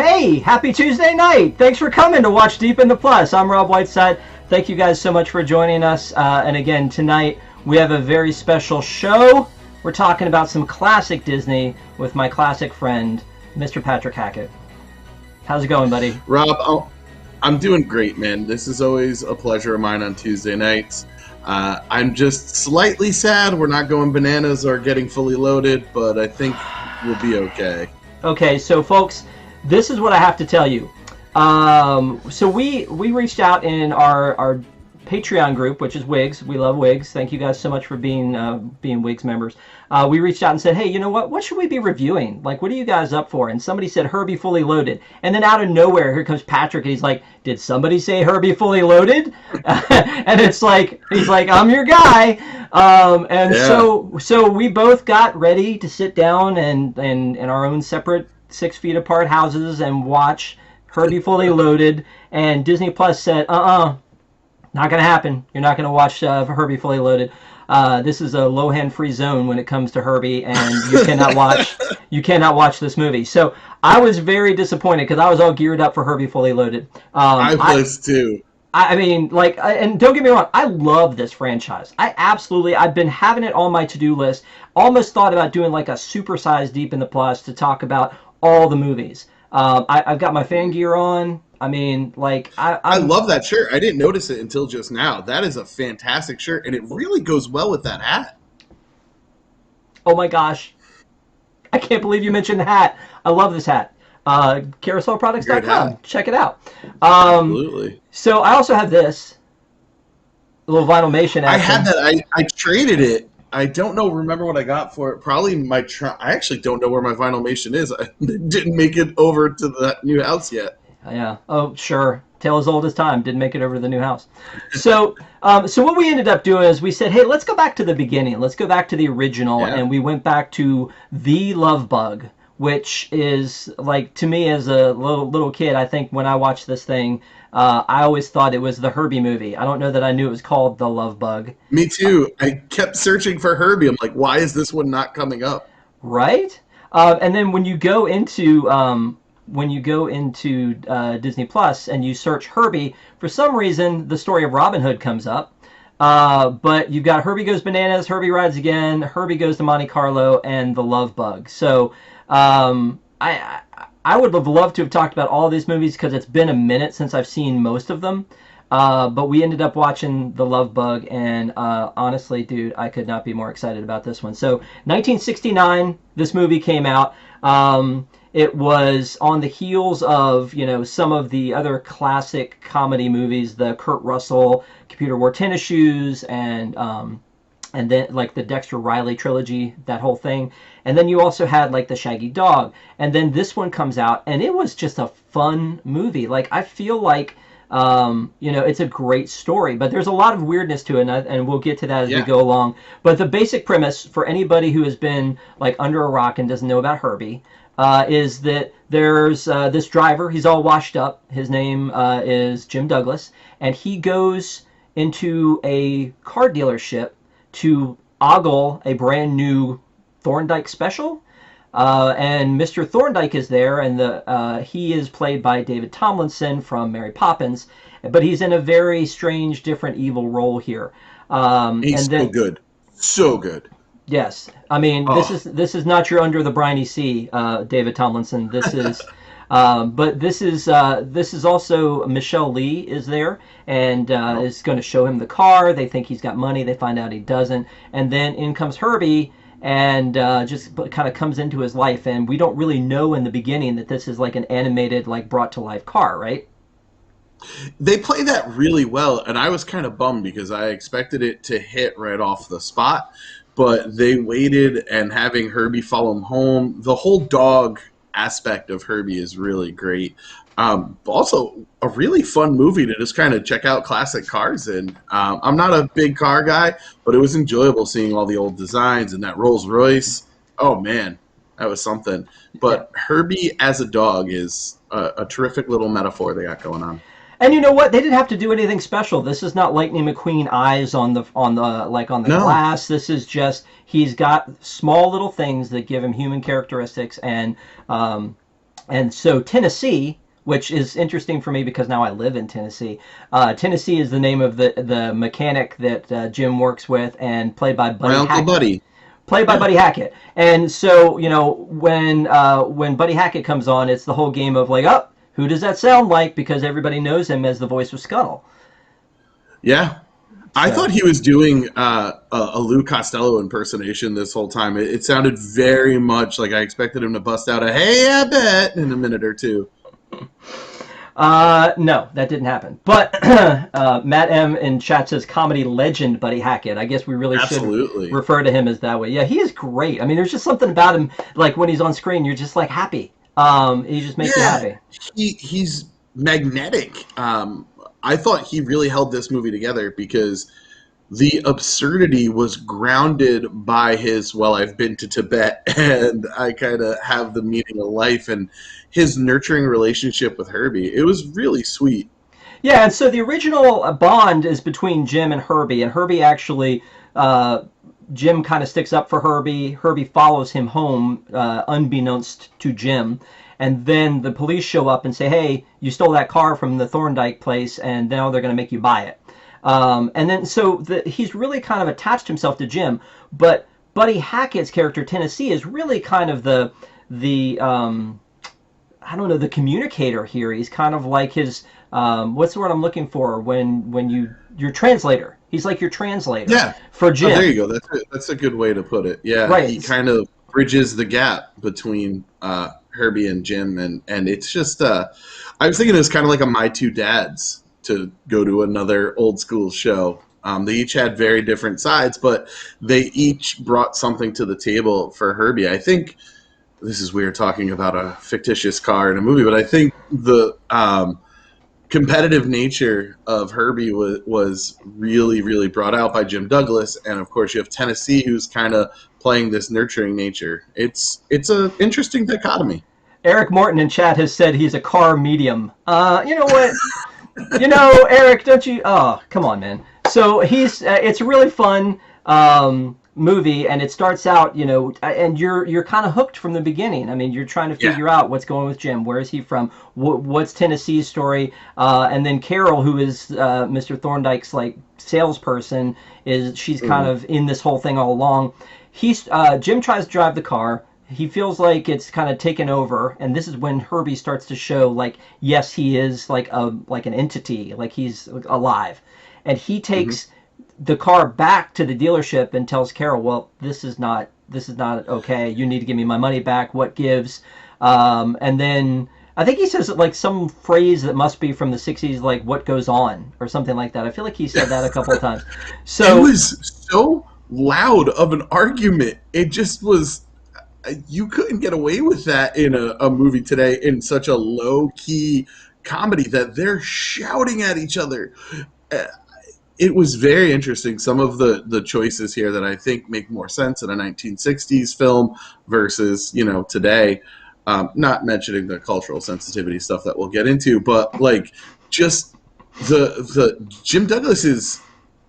Hey, happy Tuesday night. Thanks for coming to watch Deep in the Plus. I'm Rob Whiteside. Thank you guys so much for joining us. And again, tonight we have a very special show. We're talking about some classic Disney with my classic friend, Mr. Patrick Hackett. How's it going, buddy? Rob, I'm doing great, man. This is always a pleasure of mine on Tuesday nights. I'm just slightly sad we're not going bananas or getting fully loaded, but I think we'll be okay. Okay, so folks, this is what I have to tell you. So we reached out in our Patreon group, which is Wigs. We love Wigs. Thank you guys so much for being Wigs members. We reached out and said, hey, you know what? What should we be reviewing? Like, what are you guys up for? And somebody said Herbie Fully Loaded. And then out of nowhere, here comes Patrick, and he's like, did somebody say Herbie Fully Loaded? And it's like, he's like, I'm your guy. So we both got ready to sit down and in our own separate 6 feet apart houses and watch Herbie Fully Loaded. And Disneyplus said, not gonna happen. You're not gonna watch Herbie Fully Loaded. This is a low-hand-free zone when it comes to Herbie, and you cannot watch this movie. So I was very disappointed because I was all geared up for Herbie Fully Loaded. I was too. I mean, like, and don't get me wrong, I love this franchise. I've been having it on my to-do list. Almost thought about doing like a supersized Deep in the Plus to talk about all the movies. I've got my fan gear on. I mean, like, I love that shirt. I didn't notice it until just now. That is a fantastic shirt, and it really goes well with that hat. Oh my gosh. I can't believe you mentioned the hat. I love this hat. CarouselProducts.com. Check it out. Absolutely. So I also have this. A little Vinylmation action. I had that. I traded it. I don't remember what I got for it. Probably I actually don't know where my Vinylmation is. I didn't make it over to the new house yet. Yeah. Oh, sure. Tale as old as time. Didn't make it over to the new house. So what we ended up doing is we said, hey, let's go back to the beginning. Let's go back to the original. Yeah. And we went back to The Love Bug, which is, like, to me as a little kid, I think when I watched this thing, I always thought it was the Herbie movie. I don't know that I knew it was called The Love Bug. Me too. I kept searching for Herbie. I'm like, why is this one not coming up? Right? And then when you go into Disneyplus and you search Herbie, for some reason the story of Robin Hood comes up. But you've got Herbie Goes Bananas, Herbie Rides Again, Herbie Goes to Monte Carlo, and The Love Bug. So I would have loved to have talked about all of these movies because it's been a minute since I've seen most of them. But we ended up watching The Love Bug, and honestly, dude, I could not be more excited about this one. So 1969, this movie came out. It was on the heels of, some of the other classic comedy movies, the Kurt Russell Computer Wore Tennis Shoes, and then like the Dexter Riley trilogy, that whole thing. And then you also had like the Shaggy Dog. And then this one comes out, and it was just a fun movie. Like, I feel like, it's a great story, but there's a lot of weirdness to it, and we'll get to that as we go along. But the basic premise for anybody who has been like under a rock and doesn't know about Herbie, is that there's this driver. He's all washed up. His name is Jim Douglas, and he goes into a car dealership to ogle a brand new Thorndyke special. And Mr. Thorndyke is there, and he is played by David Tomlinson from Mary Poppins, but he's in a very strange, different, evil role here. He's so good. So good. Yes, I mean, this is not your Under the Briny Sea, David Tomlinson. This is, but this is also Michelle Lee is there, and is going to show him the car. They think he's got money. They find out he doesn't, and then in comes Herbie, and just kind of comes into his life. And we don't really know in the beginning that this is like an animated, like brought to life car, right? They play that really well, and I was kind of bummed because I expected it to hit right off the spot. But they waited, and having Herbie follow him home, the whole dog aspect of Herbie is really great. Also, a really fun movie to just kind of check out classic cars in. I'm not a big car guy, but it was enjoyable seeing all the old designs and that Rolls Royce. Oh, man, that was something. But Herbie as a dog is a terrific little metaphor they got going on. And you know what? They didn't have to do anything special. This is not Lightning McQueen eyes on the glass. This is just he's got small little things that give him human characteristics, and And so Tennessee, which is interesting for me because now I live in Tennessee. Tennessee is the name of the mechanic that Jim works with, and played by My Buddy Uncle Hackett. Buddy. Played by Yeah. Buddy Hackett. And so, when Buddy Hackett comes on, it's the whole game of like, oh, who does that sound like? Because everybody knows him as the voice of Scuttle. Yeah. I So thought he was doing a Lou Costello impersonation this whole time. It sounded very much like I expected him to bust out a "Hey, I bet" in a minute or two. no, that didn't happen. But Matt M in chat says comedy legend Buddy Hackett. I guess we really should Absolutely. refer to him as that way. Yeah, he is great. I mean, there's just something about him. Like when he's on screen, you're just like happy. He just makes you Yeah, happy. he's magnetic. I thought he really held this movie together because the absurdity was grounded by his, well, I've been to Tibet and I kind of have the meaning of life, and his nurturing relationship with Herbie. It was really sweet. Yeah, and so the original bond is between Jim and Herbie, and Herbie actually, Jim kind of sticks up for Herbie. Herbie follows him home, unbeknownst to Jim, and then the police show up and say, "Hey, you stole that car from the Thorndyke place, and now they're going to make you buy it." And then he's really kind of attached himself to Jim, but Buddy Hackett's character Tennessee is really kind of the I don't know, the communicator here. He's kind of like his what's the word I'm looking for when your translator. He's like your translator Yeah. for Oh, Jim. there you go. That's a good way to put it. Yeah, he Right. kind of bridges the gap between Herbie and Jim, and it's just. I was thinking it was kind of like a My Two Dads to go to another old school show. They each had very different sides, but they each brought something to the table for Herbie. I think this is weird talking about a fictitious car in a movie, but I think the competitive nature of Herbie was really, really brought out by Jim Douglas, and of course you have Tennessee, who's kind of playing this nurturing nature. It's a interesting dichotomy. Eric Morton in chat has said he's a car medium. You know what? Eric, don't you? Oh, come on, man. So it's a really fun movie, and it starts out, and you're kind of hooked from the beginning. I mean, you're trying to Yeah. figure out what's going with Jim. Where is he from? What's Tennessee's story? And then Carol, who is Mr. Thorndyke's like salesperson, she's kind of in this whole thing all along. Jim tries to drive the car. He feels like it's kind of taken over, and this is when Herbie starts to show like, yes, he is like an entity, like he's alive, and he takes the car back to the dealership and tells Carol, well, this is not okay. You need to give me my money back. What gives? And then I think he says like some phrase that must be from the 60s, like what goes on or something like that. I feel like he said that a couple of times. It was so loud of an argument. It just was. You couldn't get away with that in a movie today in such a low key comedy that they're shouting at each other. It was very interesting. Some of the choices here that I think make more sense in a 1960s film versus today. Not mentioning the cultural sensitivity stuff that we'll get into, but like just the Jim Douglas is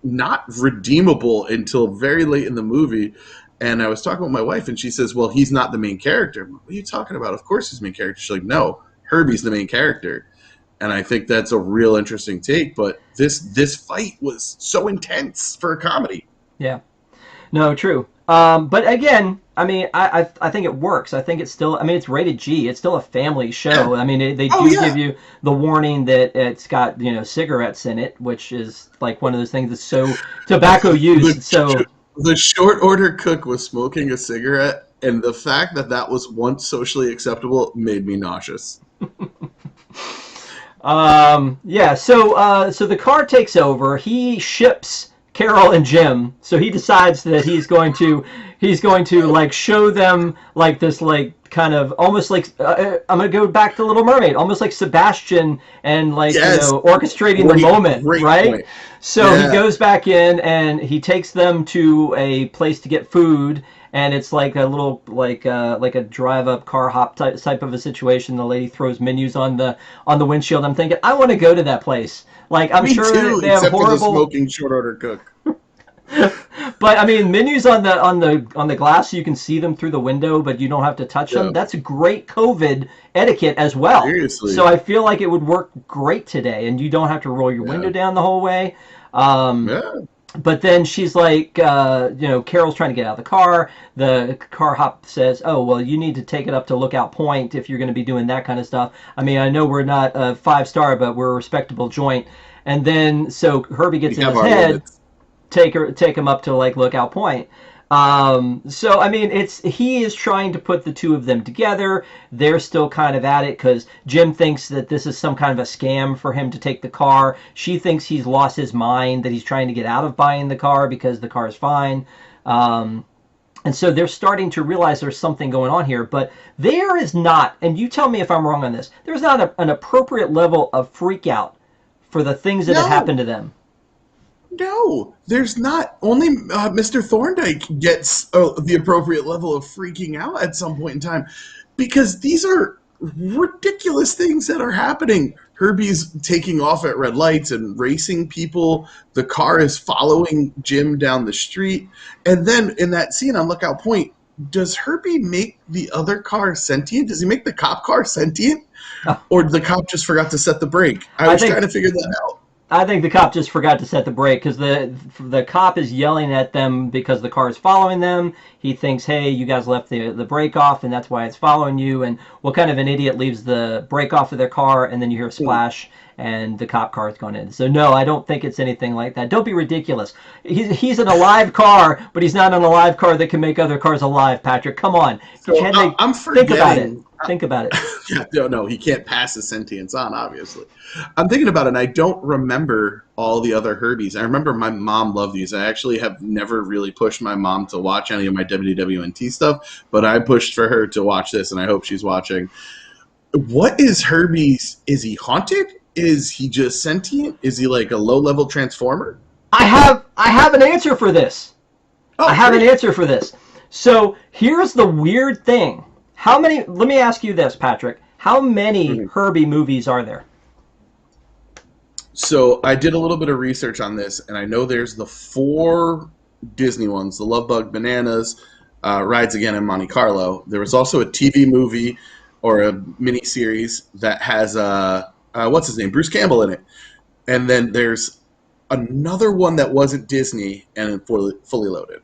not redeemable until very late in the movie. And I was talking with my wife, and she says, "Well, he's not the main character." What are you talking about? Of course he's the main character. She's like, "No, Herbie's the main character." And I think that's a real interesting take. But this fight was so intense for a comedy. Yeah. No, true. But again, I mean, I think it works. I think it's still, I mean, it's rated G. It's still a family show. Yeah. I mean, they Oh do yeah. give you the warning that it's got, cigarettes in it, which is like one of those things that's so tobacco use. So The short order cook was smoking a cigarette, and the fact that was once socially acceptable made me nauseous. yeah, so the car takes over. He ships Carol and Jim. So he decides that he's going to like show them like this like kind of almost like I'm gonna go back to Little Mermaid, almost like Sebastian and like Yes. orchestrating the moment, Great right? point. So Yeah. he goes back in and he takes them to a place to get food, and it's like a little like a drive up car hop type of a situation. The lady throws menus on the windshield. I'm thinking I want to go to that place. Like I'm Me sure too, they have except for the horrible. smoking short order cook. But I mean, menus on the glass, so you can see them through the window, but you don't have to touch them. Yeah, That's great COVID etiquette as well. So seriously. I feel like it would work great today, and you don't have to roll your Yeah, window down the whole way. Um, yeah. but then she's like, Carol's trying to get out of the car. The car hop says, "Oh, well, you need to take it up to Lookout Point if you're going to be doing that kind of stuff." I mean, I know we're not a 5-star, but we're a respectable joint. And then so Herbie We gets in have his our head, limits. take him up to like Lookout Point. So I mean, he is trying to put the two of them together. They're still kind of at it because Jim thinks that this is some kind of a scam for him to take the car. She thinks he's lost his mind, that he's trying to get out of buying the car because the car is fine. Um, and so they're starting to realize there's something going on here, but there is not, and you tell me if I'm wrong on this, there's not an appropriate level of freak out for the things that have No, happened to them. no, there's not. Only Mr. Thorndyke gets the appropriate level of freaking out at some point in time, because these are ridiculous things that are happening. Herbie's taking off at red lights and racing people. The car is following Jim down the street. And then in that scene on Lookout Point, does Herbie make the other car sentient? Does he make the cop car sentient? Or the cop just forgot to set the brake? I I was think trying to figure that out. I think the cop just forgot to set the brake because the cop is yelling at them because the car is following them. He thinks, "Hey, you guys left the brake off, and that's why it's following you." And what kind of an idiot leaves the brake off of their car, and then you hear a splash, and the cop car has gone in. So no, I don't think it's anything like that. Don't be ridiculous. He's an alive car, but he's not an alive car that can make other cars alive. Patrick, come on, So I'm think about it. forgetting. Think about it. Yeah, no, he can't pass his sentience on, obviously. I'm thinking about it, and I don't remember all the other Herbies. I remember my mom loved these. I actually have never really pushed my mom to watch any of my WDWNT stuff, but I pushed for her to watch this, and I hope she's watching. What is Herbie's? Is he haunted? Is he just sentient? Is he like a low-level transformer? I have an answer for this. I Oh, have an great. answer for this. So here's the weird thing. How many, let me ask you this, Patrick. How many Mhm. Herbie movies are there? So I did a little bit of research on this, and I know there's the 4 Disney ones: The Love Bug, Bananas, Rides Again, and Monte Carlo. There was also a TV movie or a mini series that has what's his name, Bruce Campbell in it, and then there's another one that wasn't Disney and fully loaded.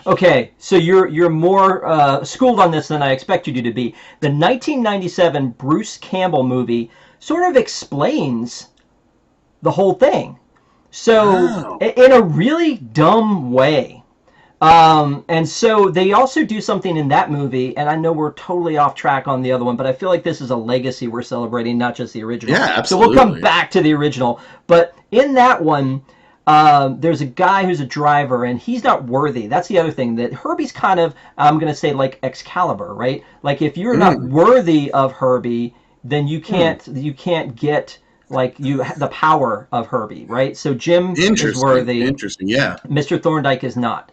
Okay, so you're more schooled on this than I expected you to be. The 1997 Bruce Campbell movie sort of explains the whole thing. So Oh, in a really dumb way. And so they also do something in that movie, and I know we're totally off track on the other one, but I feel like this is a legacy we're celebrating, not just the original. yeah, So we'll come absolutely. back to the original. But in that one, there's a guy who's a driver, and he's not worthy. That's the other thing, that Herbie's kind of, I'm going to say, like Excalibur, right? Like if you're not Mm, worthy of Herbie, then mm. you can't get like the power of Herbie, right? So Jim is Interesting. worthy. Interesting. Yeah. Mr. Thorndyke is not.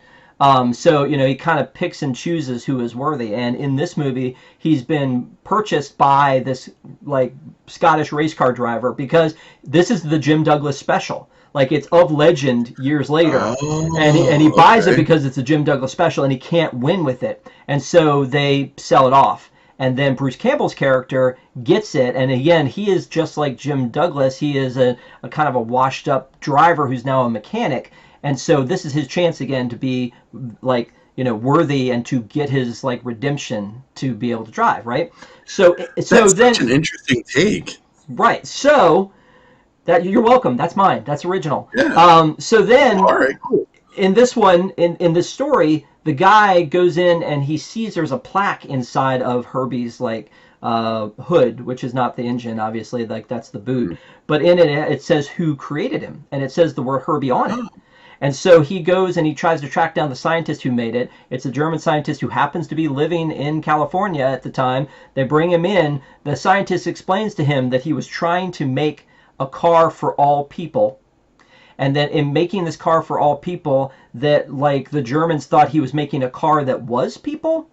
So he kind of picks and chooses who is worthy. And in this movie, he's been purchased by this like Scottish race car driver because this is the Jim Douglas special. Like it's of legend years later, and he Oh, buys it okay. because it's a Jim Douglas special, and he can't win with it, and so they sell it off. And then Bruce Campbell's character gets it, and again, he is just like Jim Douglas. He is a kind of a washed-up driver who's now a mechanic, and so this is his chance again to be like worthy and to get his like redemption to be able to drive, right? So That's such then an interesting take. right, so that you're welcome. That's mine. That's original. Yeah. So then All right. Cool. in this one, in this story, the guy goes in and he sees there's a plaque inside of Herbie's like hood, which is not the engine, obviously, like that's the boot. Mm. But in it says who created him, and it says the word Herbie on it. Oh, And so he goes and he tries to track down the scientist who made it. It's a German scientist who happens to be living in California at the time. They bring him in. The scientist explains to him that he was trying to make a car for all people, and that in making this car for all people, that like the Germans thought he was making a car that was people,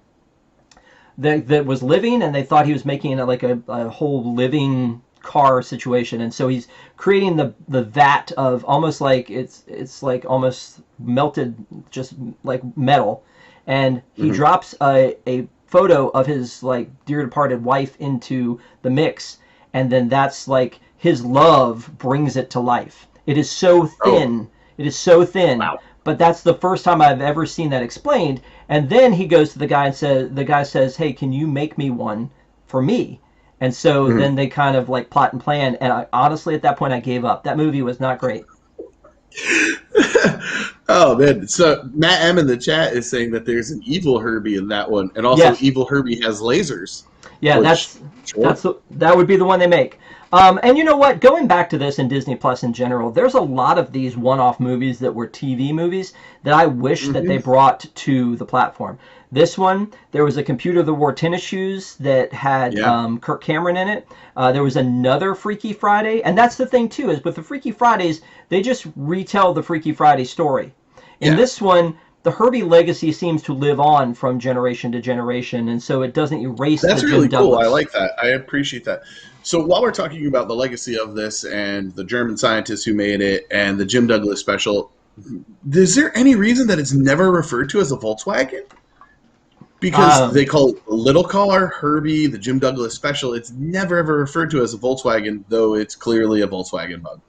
that was living, and they thought he was making like a whole living car situation, and so he's creating the vat of almost like it's like almost melted, just like metal, and he drops a photo of his like dear departed wife into the mix, and then that's like his love brings it to life. It is so thin. It is so thin. Wow. But that's the first time I've ever seen that explained. And then he goes to the guy and the guy says, "Hey, can you make me one for me?" And so then they kind of like plot and plan. And honestly, at that point, I gave up. That movie was not great. Oh man! So Matt M in the chat is saying that there's an evil Herbie in that one, and also evil Herbie has lasers. Yeah, that would be the one they make. And you know what? Going back to this in Disneyplus in general, there's a lot of these one-off movies that were TV movies that I wish that they brought to the platform. This one, there was a Computer that Wore Tennis Shoes that had Kirk Cameron in it. There was another Freaky Friday, and that's the thing too, is with the Freaky Fridays, they just retell the Freaky Friday story. In this one, the Herbie legacy seems to live on from generation to generation, and so it doesn't erase That's the really Jim cool. Douglas. I like that. I appreciate that. So while we're talking about the legacy of this and the German scientists who made it and the Jim Douglas special, is there any reason that it's never referred to as a Volkswagen? Because they call it the little car, Herbie, the Jim Douglas special. It's never ever referred to as a Volkswagen, though it's clearly a Volkswagen bug.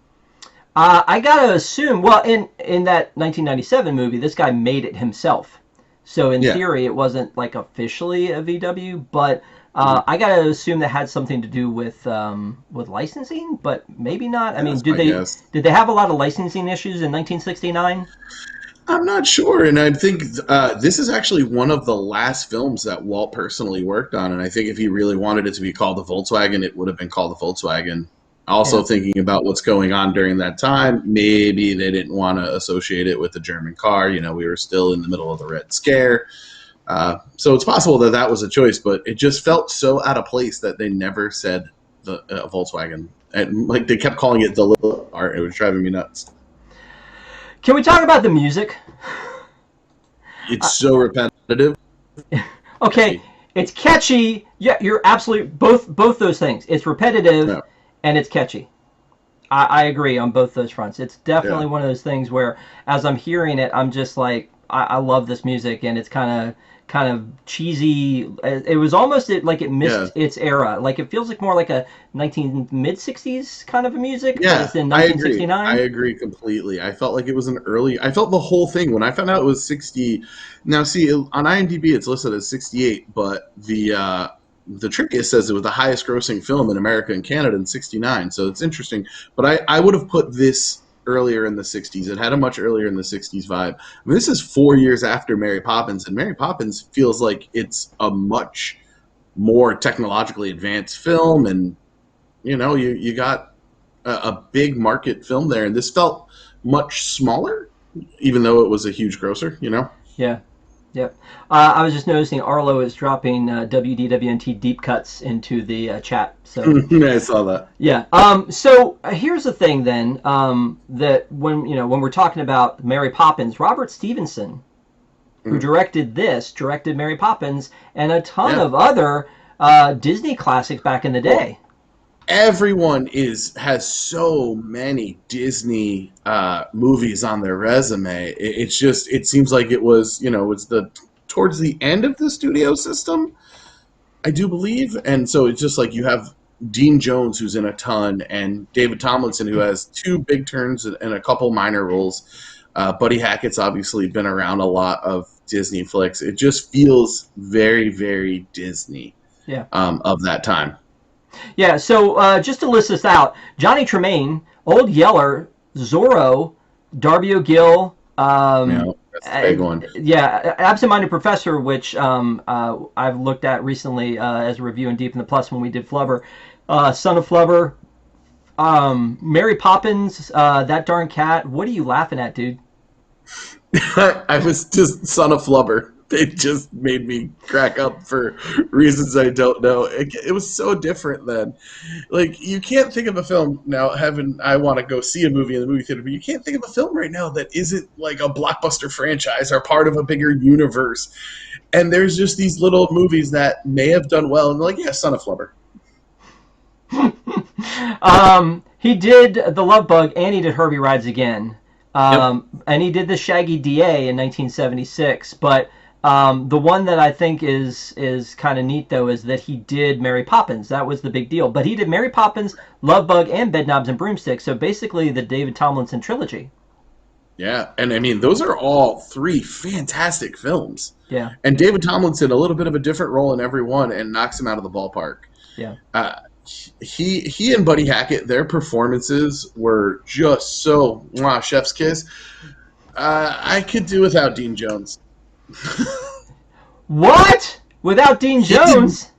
I gotta assume, well, in that 1997 movie, this guy made it himself. So in theory, it wasn't like officially a VW, but I gotta assume that had something to do with licensing, but maybe not. I mean, did they have a lot of licensing issues in 1969? I'm not sure, and I think this is actually one of the last films that Walt personally worked on, and I think if he really wanted it to be called the Volkswagen, it would have been called the Volkswagen. Also thinking about what's going on during that time, maybe they didn't want to associate it with the German car. You know, we were still in the middle of the Red Scare. So it's possible that that was a choice, but it just felt so out of place that they never said the Volkswagen. And like they kept calling it the little art. It was driving me nuts. Can we talk about the music? It's so repetitive. Okay, it's catchy. Yeah, you're absolutely both those things. It's repetitive and it's catchy. I agree on both those fronts. It's definitely one of those things where, as I'm hearing it, I'm just like, I love this music, and it's kind of cheesy. It was almost like it missed its era. Like it feels like more like a mid-60s kind of a music. Yeah, it's in 1969. I agree completely. I felt like it was I felt the whole thing when I found out it was 60. Now, see, on IMDb it's listed as 68, but the trivia says it was the highest grossing film in America and Canada in 69. So it's interesting. But I would have put this earlier in the 60s. It had a much earlier in the 60s vibe. I mean, this is 4 years after Mary Poppins, and Mary Poppins feels like it's a much more technologically advanced film, and you know, you got a big market film there, and this felt much smaller, even though it was a huge grosser, you know? Yeah. Yep. I was just noticing Arlo is dropping WDWNT deep cuts into the chat. So I saw that. Yeah. So here's the thing then, that when we're talking about Mary Poppins, Robert Stevenson, who directed Mary Poppins and a ton of other Disney classics back in the day. Everyone has so many Disney movies on their resume. It seems like it was, it's towards the end of the studio system, I do believe. And so it's just like you have Dean Jones, who's in a ton, and David Tomlinson, who has 2 big turns and a couple minor roles. Buddy Hackett's obviously been around a lot of Disney flicks. It just feels very, very Disney of that time. Yeah, so just to list this out, Johnny Tremaine, Old Yeller, Zorro, Darby O'Gill, that's the big one. Yeah, Absent-Minded Professor, which I've looked at recently as a review in Deep in the Plus when we did Flubber, Son of Flubber, Mary Poppins, That Darn Cat. What are you laughing at, dude? I was just Son of Flubber. It just made me crack up for reasons I don't know. It was so different then. Like, you can't think of a film now, I want to go see a movie in the movie theater, but you can't think of a film right now that isn't like a blockbuster franchise or part of a bigger universe. And there's just these little movies that may have done well, and like, Son of Flubber. He did The Love Bug and he did Herbie Rides Again. Yep. And he did the Shaggy DA in 1976. But the one that I think is kind of neat though is that he did Mary Poppins. That was the big deal. But he did Mary Poppins, Love Bug, and Bedknobs and Broomsticks. So basically the David Tomlinson trilogy. Yeah, and I mean those are all three fantastic films. Yeah, And David Tomlinson, a little bit of a different role in every one, and knocks him out of the ballpark. yeah. Uh, he and Buddy Hackett, their performances were just so chef's kiss. I could do without Dean Jones. What? Without Dean He did, Jones?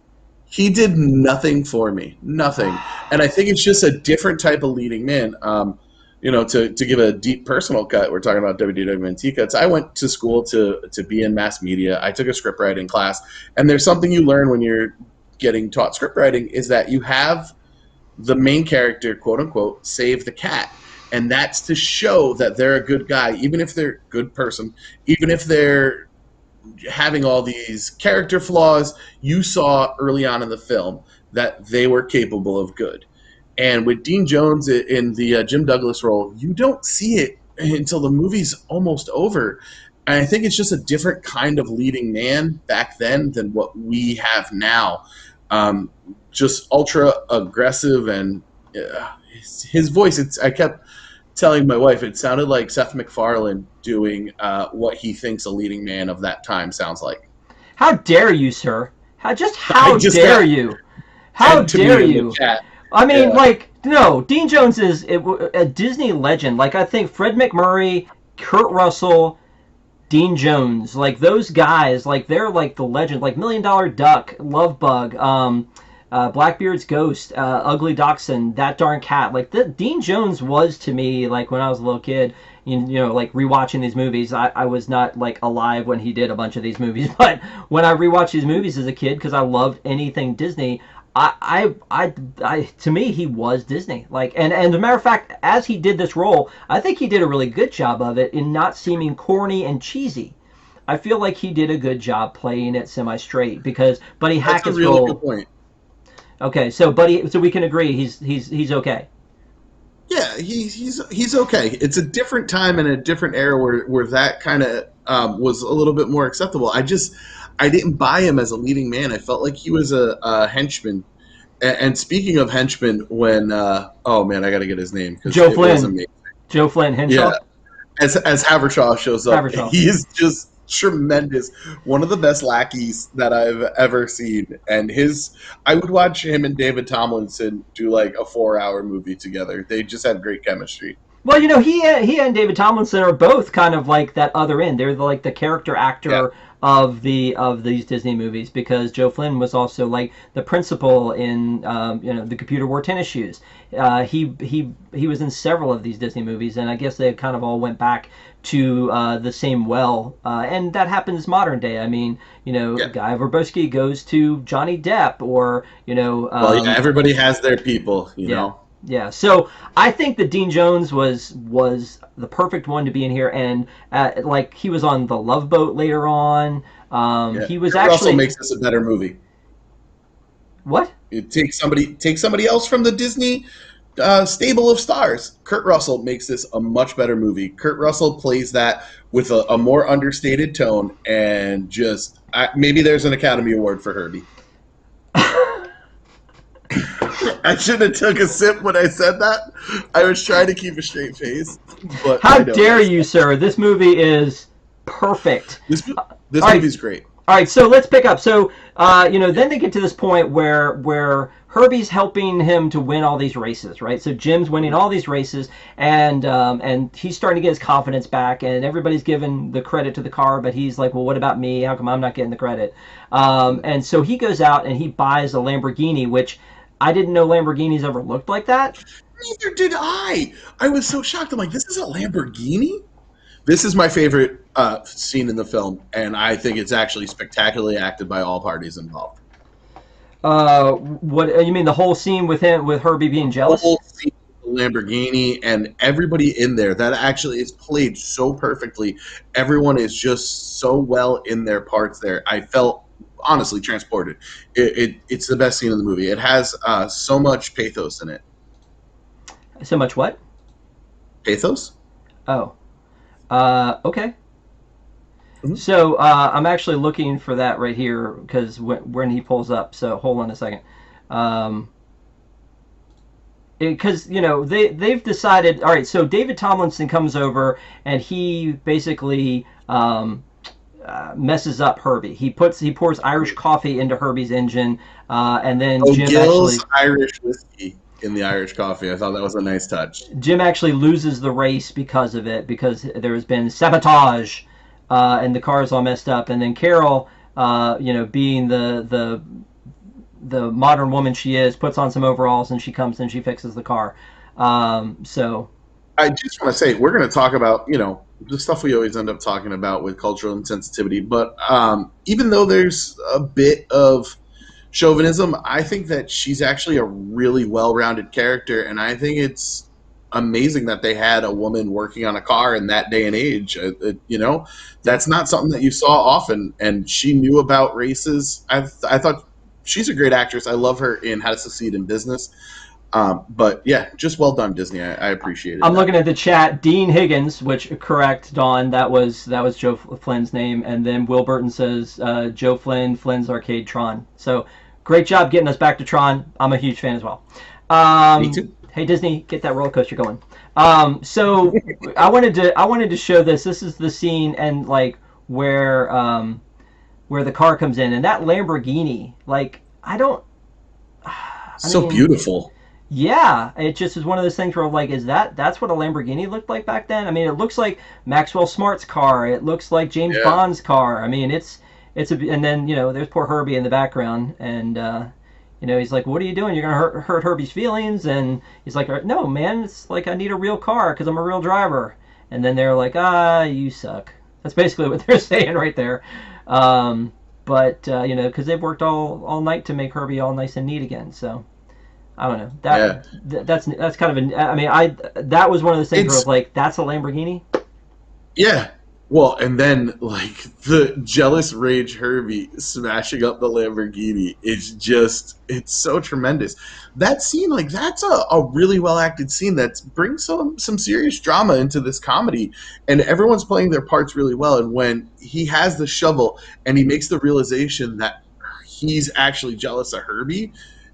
he did nothing for me, nothing. And I think it's just a different type of leading man. To give a deep personal cut, we're talking about WDWNT cuts. I went to school to be in mass media. I took a script writing class, and there's something you learn when you're getting taught script writing is that you have the main character, quote unquote, save the cat. And that's to show that they're a good guy, even if they're a good person, even if they're having all these character flaws. You saw early on in the film that they were capable of good. And with Dean Jones in the Jim Douglas role, you don't see it until the movie's almost over. And I think it's just a different kind of leading man back then than what we have now. Just ultra aggressive, and his voice. I kept telling my wife it sounded like Seth MacFarlane doing what he thinks a leading man of that time sounds like. How dare you, sir? I How just dare got you? How sent to dare me in you? the chat. I mean, Yeah. like, no, Dean Jones is a Disney legend. Like, I think Fred McMurray, Kurt Russell, Dean Jones, like those guys, like they're like the legend. Like Million Dollar Duck, Love Bug, Blackbeard's Ghost, Ugly Dachshund, That Darn Cat. Like Dean Jones was to me like when I was a little kid. Like rewatching these movies. I was not like alive when he did a bunch of these movies, but when I rewatched these movies as a kid because I loved anything Disney. To me, he was Disney. Like, and as a matter of fact, as he did this role, I think he did a really good job of it in not seeming corny and cheesy. I feel like he did a good job playing it semi-straight because Buddy That's a Hackett's really role. good point. Okay, so we can agree he's okay. Yeah, he's okay. It's a different time and a different era where that kind of was a little bit more acceptable. I didn't buy him as a leading man. I felt like he was a henchman. And speaking of henchmen, when oh man, I got to get his name because Joe it was Flynn. amazing. Joe Flynn Yeah, Henshaw. as Havershaw shows up, Havershaw. he is just tremendous. One of the best lackeys that I've ever seen. And I would watch him and David Tomlinson do like a 4-hour movie together. They just had great chemistry. Well, he and David Tomlinson are both kind of like that other end. They're like the character Yeah, actor of these Disney movies because Joe Flynn was also like the principal in the Computer Wore Tennis Shoes. He was in several of these Disney movies, and I guess they kind of all went back to the same well, and that happens modern day. I mean, yeah. Guy Verbowski goes to Johnny Depp, or Well, yeah, everybody has their people, you yeah, know. yeah. So I think that Dean Jones was the perfect one to be in here, and like he was on the Love Boat later on. Yeah, He was Kurt Russell actually makes this a better movie. what? It takes somebody else from the Disney stable of stars. Kurt Russell makes this a much better movie. Kurt Russell plays that with a more understated tone, and just maybe there's an Academy Award for Herbie. I should have took a sip when I said that. I was trying to keep a straight face, but How I know dare you, sir? This movie is perfect. this All right. movie's great. All right, so let's pick up. So, then they get to this point where Herbie's helping him to win all these races, right? So Jim's winning all these races, and he's starting to get his confidence back, and everybody's giving the credit to the car, but he's like, well, what about me? How come I'm not getting the credit? And so he goes out and he buys a Lamborghini, which I didn't know Lamborghinis ever looked like that. Neither did I. I was so shocked. I'm like, this is a Lamborghini? This is my favorite scene in the film, and I think it's actually spectacularly acted by all parties involved. What you mean the whole scene with Herbie being The jealous? whole scene with the Lamborghini and everybody in there, that actually is played so perfectly. Everyone is just so well in their parts there. I felt honestly transported. It's the best scene in the movie. It has so much pathos in it. So much what? Pathos. Oh, okay. Mhm. So I'm actually looking for that right here because when he pulls up. So hold on a second. Um, because they've decided. All right, so David Tomlinson comes over and he basically messes up Herbie. He pours Irish coffee into Herbie's engine, and then Oh, Gill's Irish whiskey in the Irish coffee. I thought that was a nice touch. Jim actually loses the race because of it, because there has been sabotage, and the car is all messed up. And then Carol, being the modern woman she is, puts on some overalls and she comes and she fixes the car. So I just want to say we're going to talk about the stuff we always end up talking about with cultural insensitivity, but even though there's a bit of chauvinism, I think that she's actually a really well-rounded character, and I think it's amazing that they had a woman working on a car in that day and age. That's not something that you saw often, and she knew about races. I thought she's a great actress. I love her in How to Succeed in Business. But yeah, just well done, Disney. I appreciated I'm that. looking at the chat. Dean Higgins, which correct, Dawn. That was Joe Flynn's name, and then Will Burton says Joe Flynn, Flynn's Arcade Tron. So great job getting us back to Tron. I'm a huge fan as well. Me too. Hey Disney, get that roller coaster going. So I wanted to show this. This is the scene and like where the car comes in, and that Lamborghini. Like I don't. I So mean, beautiful. yeah, it just is one of those things where I'm like, that's what a Lamborghini looked like back then? I mean, it looks like Maxwell Smart's car. It looks like James Yeah. Bond's car. I mean, and then there's poor Herbie in the background, and he's like, "What are you doing? You're gonna hurt Herbie's feelings?" And he's like, "No, man, it's like I need a real car because I'm a real driver." And then they're like, "You suck." That's basically what they're saying right there. But because they've worked all night to make Herbie all nice and neat again, so. I don't know. Yeah. That's kind of I mean, that was one of those things where I It's was like, that's a Lamborghini. Yeah. Well, and then like the jealous rage Herbie smashing up the Lamborghini it's so tremendous. That scene, like that's a really well acted scene that brings some serious drama into this comedy, and everyone's playing their parts really well. And when he has the shovel and he makes the realization that he's actually jealous of Herbie,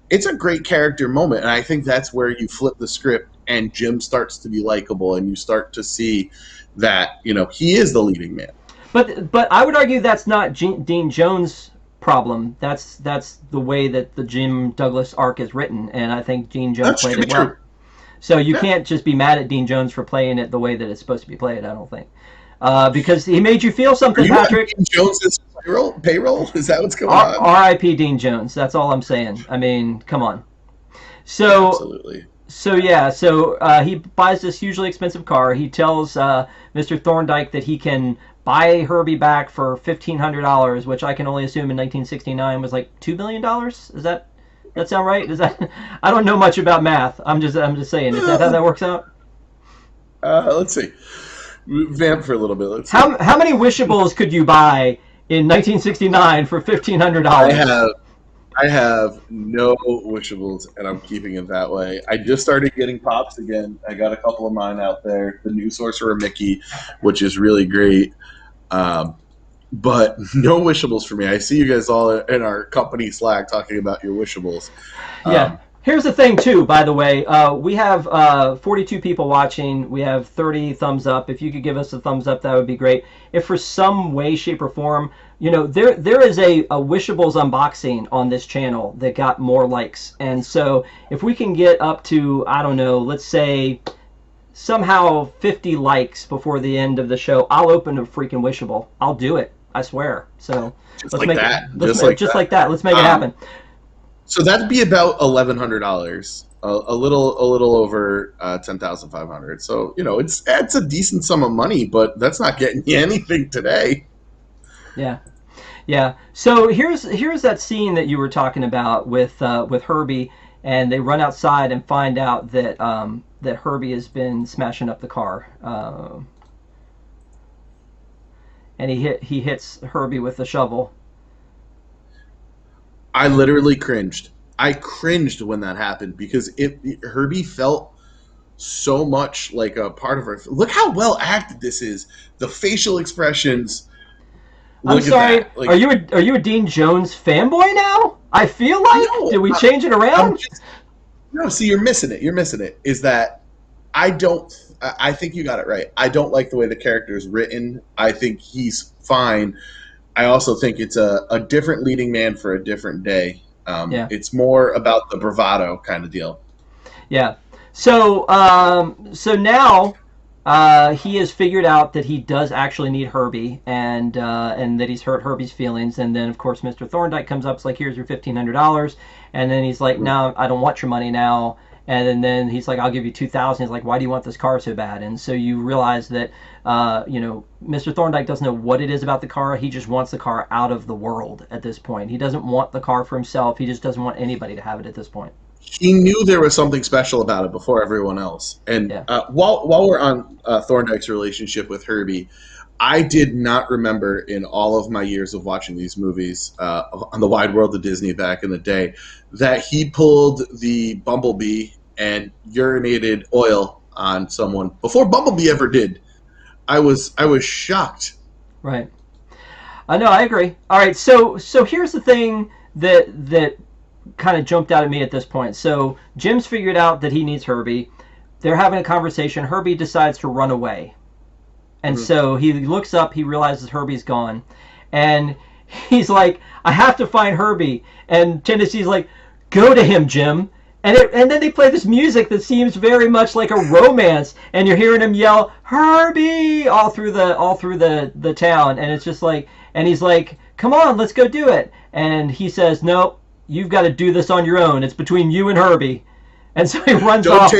it's a great character moment. And I think that's where you flip the script and Jim starts to be likable and you start to see that he is the leading man. But I would argue that's not Dean Jones' problem. That's the way that the Jim Douglas arc is written, and I think Dean Jones That's played true. it well. So you Yeah. can't just be mad at Dean Jones for playing it the way that it's supposed to be played. I don't think, because he made you feel Are something, you on Patrick. Dean Jones's payroll? Is that what's going on? R.I.P. Dean Jones. That's all I'm saying. I mean, come on. So Absolutely. So yeah, he buys this hugely expensive car. He tells Mr. Thorndyke that he can buy Herbie back for $1,500, which I can only assume in 1969 was like $2 million. That sound right? Is that? I don't know much about math. I'm just saying. Is that how that works out? Let's see. Vamp for a little bit. Let's see. How many wishables could you buy in 1969 for I $1,500? have I have no wishables, and I'm keeping it that way. I just started getting pops again. I got a couple of mine out there. The new Sorcerer Mickey, which is really great. Um, but no wishables for me. I see you guys all in our company Slack talking about your wishables. Yeah. Um, Here's the thing, too, by the way. We have 42 people watching. We have 30 thumbs up. If you could give us a thumbs up, that would be great. If for some way, shape, or form, there is a Wishables unboxing on this channel that got more likes. And so if we can get up to, I don't know, let's say somehow 50 likes before the end of the show, I'll open a freaking Wishable. I'll do it. I swear. So just let's like make that. it. Just like that. Let's make it Um, happen. So that'd be about $1,100, a little over 10,500. So it's a decent sum of money, but that's not getting you anything today. Yeah. Yeah. So here's that scene that you were talking about with Herbie, and they run outside and find out that that Herbie has been smashing up the car, and he hits Herbie with the shovel. I literally cringed. I cringed when that happened because Herbie felt so much like a part of her. Look how well acted this is. The facial expressions. I'm Look at sorry. that. Like, Are you a Dean Jones fanboy now? I feel like. no, Did we change it I'm around? just no. See, you're missing it. You're missing it. Is that I don't. I think you got it right. I don't like the way the character is written. I think he's fine. I also think it's a different leading man for a different day. Yeah. It's more about the bravado kind of deal. Yeah. So so now he has figured out that he does actually need Herbie, and that he's hurt Herbie's feelings. And then of course Mr. Thorndyke comes up, it's like, here's your $1,500, and then he's like, no, I don't want your money now. And then he's like, I'll give you 2,000. He's like, why do you want this car so bad? And so you realize that Mr. Thorndyke doesn't know what it is about the car. He just wants the car out of the world at this point. He doesn't want the car for himself. He just doesn't want anybody to have it at this point. He knew there was something special about it before everyone else. And Yeah. while we're on Thorndyke's relationship with Herbie, I did not remember in all of my years of watching these movies on the wide world of Disney back in the day that he pulled the Bumblebee and urinated oil on someone before Bumblebee ever did. I was shocked. Right. I know. I agree. All right. So here's the thing that kind of jumped out at me at this point. So Jim's figured out that he needs Herbie. They're having a conversation. Herbie decides to run away. And so he looks up, he realizes Herbie's gone. And he's like, I have to find Herbie. And Tennessee's like, go to him, Jim. And then they play this music that seems very much like a romance, and you're hearing him yell Herbie all through the town, and it's just like, and he's like, come on, let's go do it. And he says, no, you've got to do this on your own. It's between you and Herbie. And so he runs off.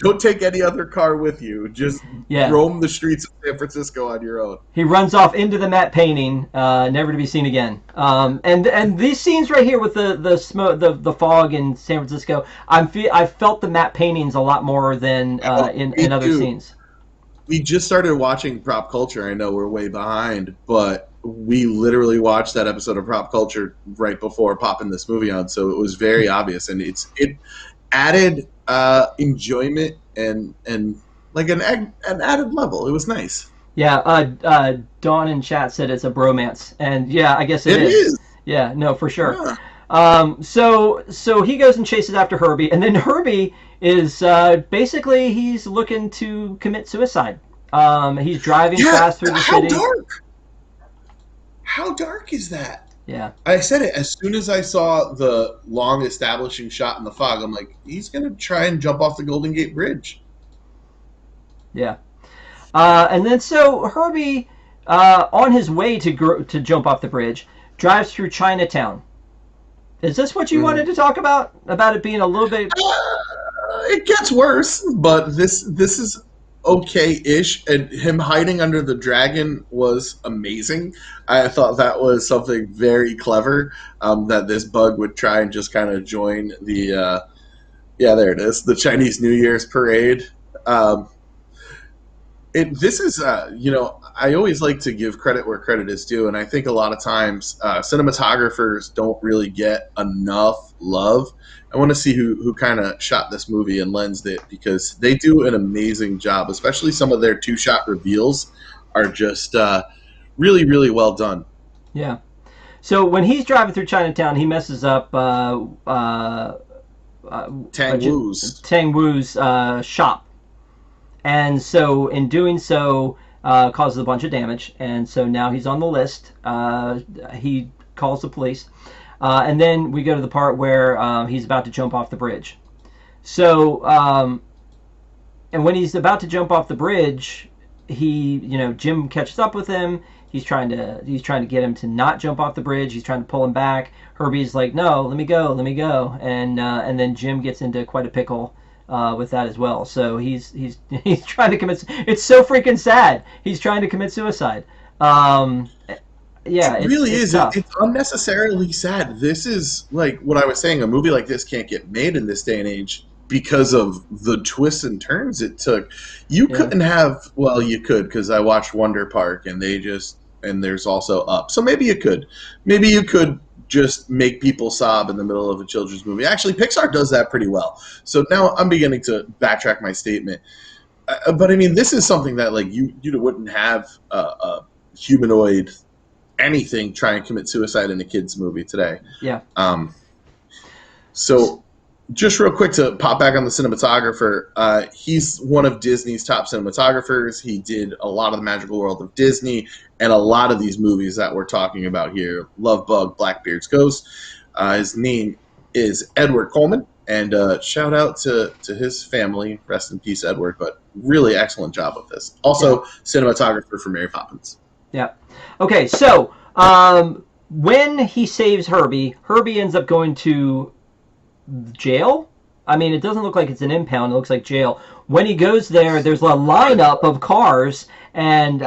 Don't take any other car with you. Just roam the streets of San Francisco on your own. He runs off into the matte painting, never to be seen again. And these scenes right here with the smoke, the fog in San Francisco, I felt the matte paintings a lot more than in other scenes. We just started watching Prop Culture. I know we're way behind, but we literally watched that episode of Prop Culture right before popping this movie on, so it was very obvious, and it added enjoyment and like an added level. It was nice. Yeah, Dawn in chat said it's a bromance, and yeah, I guess it is. Yeah, no, for sure. Yeah. So he goes and chases after Herbie, and then Herbie is basically he's looking to commit suicide. He's driving fast through the city. How dark is that? Yeah. I said it as soon as I saw the long establishing shot in the fog. I'm like, he's going to try and jump off the Golden Gate Bridge. Yeah. And then so Herbie, on his way to jump off the bridge, drives through Chinatown. Is this what you wanted to talk about? About it being a little bit... It gets worse, but this is okay-ish, and him hiding under the dragon was amazing. I thought that was something very clever, that this bug would try and just kind of join the there it is, the Chinese New Year's parade. This is I always like to give credit where credit is due, and I think a lot of times cinematographers don't really get enough love. I want to see who kind of shot this movie and lensed it, because they do an amazing job. Especially some of their two-shot reveals are just really, really well done. Yeah. So when he's driving through Chinatown, he messes up Tang Wu's shop. And so in doing so, causes a bunch of damage. And so now he's on the list. He calls the police. And then we go to the part where he's about to jump off the bridge. So, and when he's about to jump off the bridge, Jim catches up with him. He's trying to get him to not jump off the bridge. He's trying to pull him back. Herbie's like, no, let me go. And then Jim gets into quite a pickle with that as well. So he's trying to commit. It's so freaking sad. He's trying to commit suicide. Yeah, it really is. Tough. It's unnecessarily sad. This is like what I was saying. A movie like this can't get made in this day and age because of the twists and turns it took. You couldn't have. Well, you could, because I watched Wonder Park, and there's also Up. So maybe you could. just make people sob in the middle of a children's movie. Actually, Pixar does that pretty well. So now I'm beginning to backtrack my statement. But I mean, this is something that like you wouldn't have a humanoid anything try and commit suicide in a kids movie today. Yeah. So just real quick to pop back on the cinematographer, he's one of Disney's top cinematographers. He did a lot of the Magical World of Disney and a lot of these movies that we're talking about here, Love Bug, Blackbeard's Ghost. His name is Edward Coleman, and shout out to his family. Rest in peace, Edward, but really excellent job with this. Also, cinematographer for Mary Poppins. Yeah. Okay, so when he saves Herbie, Herbie ends up going to jail. I mean, it doesn't look like it's an impound. It looks like jail. When he goes there, there's a lineup of cars, and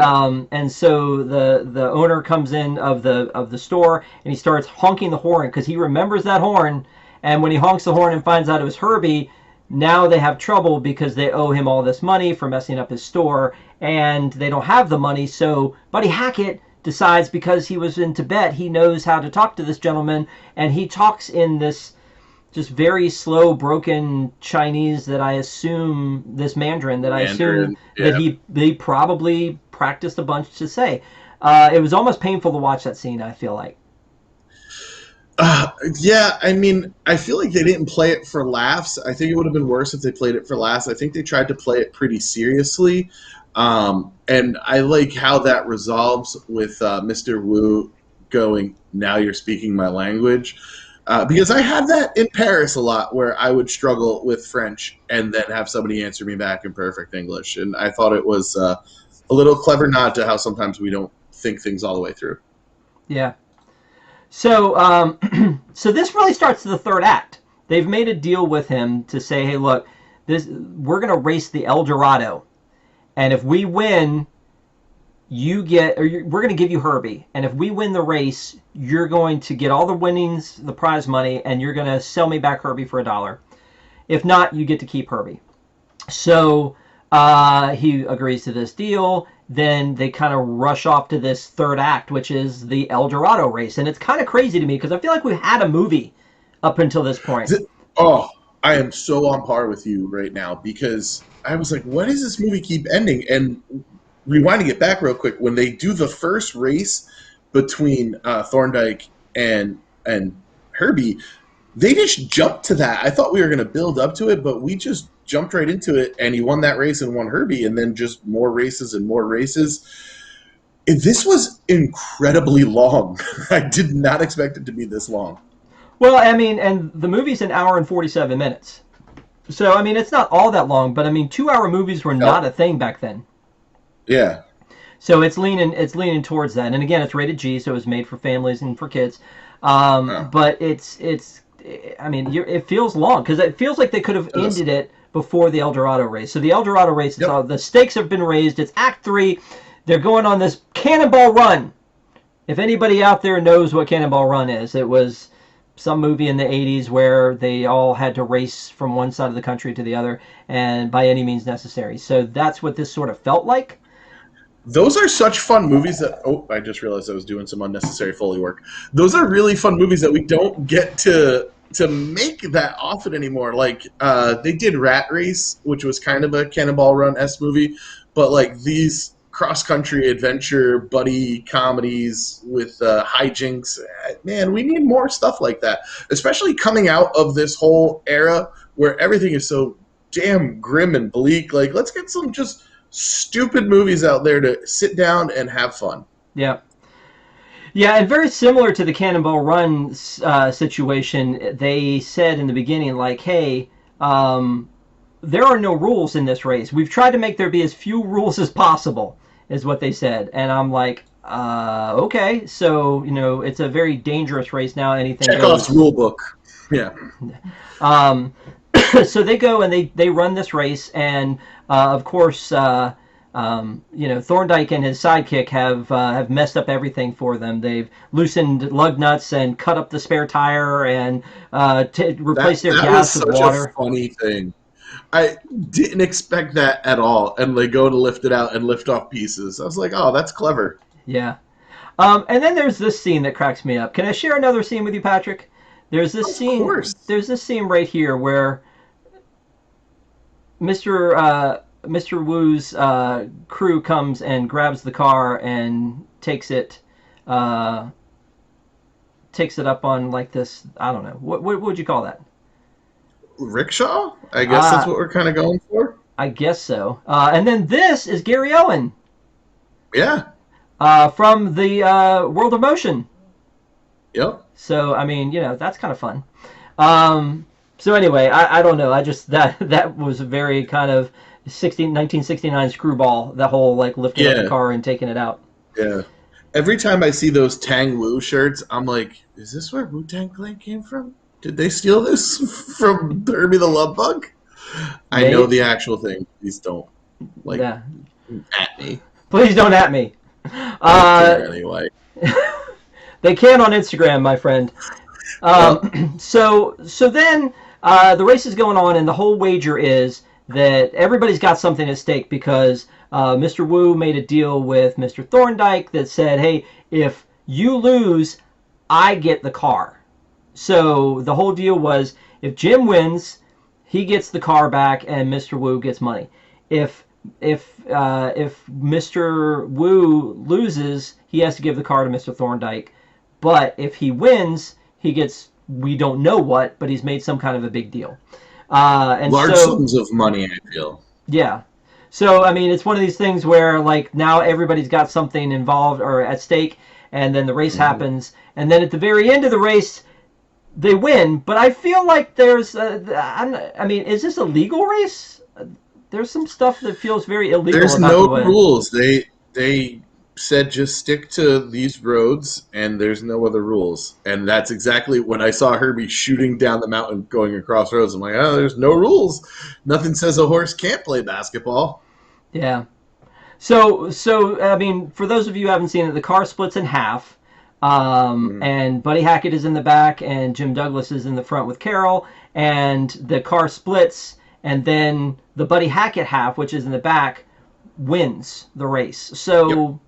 so the owner comes in of the store, and he starts honking the horn because he remembers that horn. And when he honks the horn and finds out it was Herbie, now they have trouble because they owe him all this money for messing up his store, and they don't have the money. So Buddy Hackett decides, because he was in Tibet, he knows how to talk to this gentleman, and he talks in this just very slow, broken Chinese that I assume, this Mandarin that I assume that he probably practiced a bunch to say. It was almost painful to watch that scene, I feel like. Yeah, I mean, I feel like they didn't play it for laughs. I think it would have been worse if they played it for laughs. I think they tried to play it pretty seriously. And I like how that resolves with Mr. Wu going, "Now you're speaking my language." Because I had that in Paris a lot, where I would struggle with French and then have somebody answer me back in perfect English. And I thought it was a little clever nod to how sometimes we don't think things all the way through. Yeah. So, so this really starts the third act. They've made a deal with him to say, "Hey, look, we're going to race the El Dorado, and if we win, we're going to give you Herbie, and if we win the race, you're going to get all the winnings, the prize money, and you're going to sell me back Herbie for $1. If not, you get to keep Herbie." So he agrees to this deal. Then they kind of rush off to this third act, which is the El Dorado race. And it's kind of crazy to me because I feel like we've had a movie up until this point. Oh, I am so on par with you right now, because I was like, why does this movie keep ending? And rewinding it back real quick, when they do the first race between Thorndyke and Herbie, they just jumped to that. I thought we were going to build up to it, but we just jumped right into it, and he won that race and won Herbie, and then just more races and more races. This was incredibly long. I did not expect it to be this long. Well, I mean, and the movie's an hour and 47 minutes. So, I mean, it's not all that long, but I mean, 2-hour movies were not a thing back then. Yeah. So it's leaning towards that. And again, it's rated G, so it's made for families and for kids. But I mean, it feels long because it feels like they could have ended it before the El Dorado race. So the El Dorado race, the stakes have been raised. It's Act 3. They're going on this Cannonball Run. If anybody out there knows what Cannonball Run is, it was some movie in the 80s where they all had to race from one side of the country to the other, and by any means necessary. So that's what this sort of felt like. Those are such fun movies that... Oh, I just realized I was doing some unnecessary Foley work. Those are really fun movies that we don't get to make that often anymore. Like, they did Rat Race, which was kind of a Cannonball Run-esque movie, but like these cross-country adventure buddy comedies with hijinks, man, we need more stuff like that, especially coming out of this whole era where everything is so damn grim and bleak. Like, let's get some just stupid movies out there to sit down and have fun. Yeah. Yeah, and very similar to the Cannonball Run situation, they said in the beginning, like, hey, there are no rules in this race. We've tried to make there be as few rules as possible, is what they said. And I'm like, okay, so, you know, it's a very dangerous race now. Anything Chekhov's rule book. Yeah. So they go and they run this race, and of course, you know, Thorndyke and his sidekick have messed up everything for them. They've loosened lug nuts and cut up the spare tire and replaced their gas with water. That was such a funny thing. I didn't expect that at all, and they go to lift it out and lift off pieces. I was like, oh, that's clever. Yeah. And then there's this scene that cracks me up. Can I share another scene with you, Patrick? There's this Of scene. course. There's this scene right here where Mr. Wu's crew comes and grabs the car and uh, takes it up on like this. I don't know. What would you call that? Rickshaw? I guess that's what we're kind of going for. I guess so. And then this is Gary Owen. Yeah. From the World of Motion. Yep. So I mean, that's kind of fun. So anyway, I don't know. I just that was a very kind of 1969 screwball. That whole like lifting up the car and taking it out. Yeah. Every time I see those Tang Wu shirts, I'm like, is this where Wu-Tang Clan came from? Did they steal this from Herbie the Love Bug? I know the actual thing. Please don't at me. Please don't at me. Anyway. They can on Instagram, my friend. So then the race is going on, and the whole wager is that everybody's got something at stake because Mr. Wu made a deal with Mr. Thorndyke that said, hey, if you lose, I get the car. So the whole deal was if Jim wins, he gets the car back and Mr. Wu gets money. If Mr. Wu loses, he has to give the car to Mr. Thorndyke. But if he wins, he gets, we don't know what, but he's made some kind of a big deal. And large sums of money, I feel. Yeah. So, I mean, it's one of these things where, like, now everybody's got something involved or at stake, and then the race happens. And then at the very end of the race, they win. But I feel like there's, I mean, is this a legal race? There's some stuff that feels very illegal. There's about no the way. rules. They said just stick to these roads, and there's no other rules. And that's exactly when I saw Herbie shooting down the mountain going across roads. I'm like, oh, there's no rules. Nothing says a horse can't play basketball. Yeah. So I mean, for those of you who haven't seen it, the car splits in half. And Buddy Hackett is in the back, and Jim Douglas is in the front with Carol, and the car splits, and then the Buddy Hackett half, which is in the back, wins the race. So,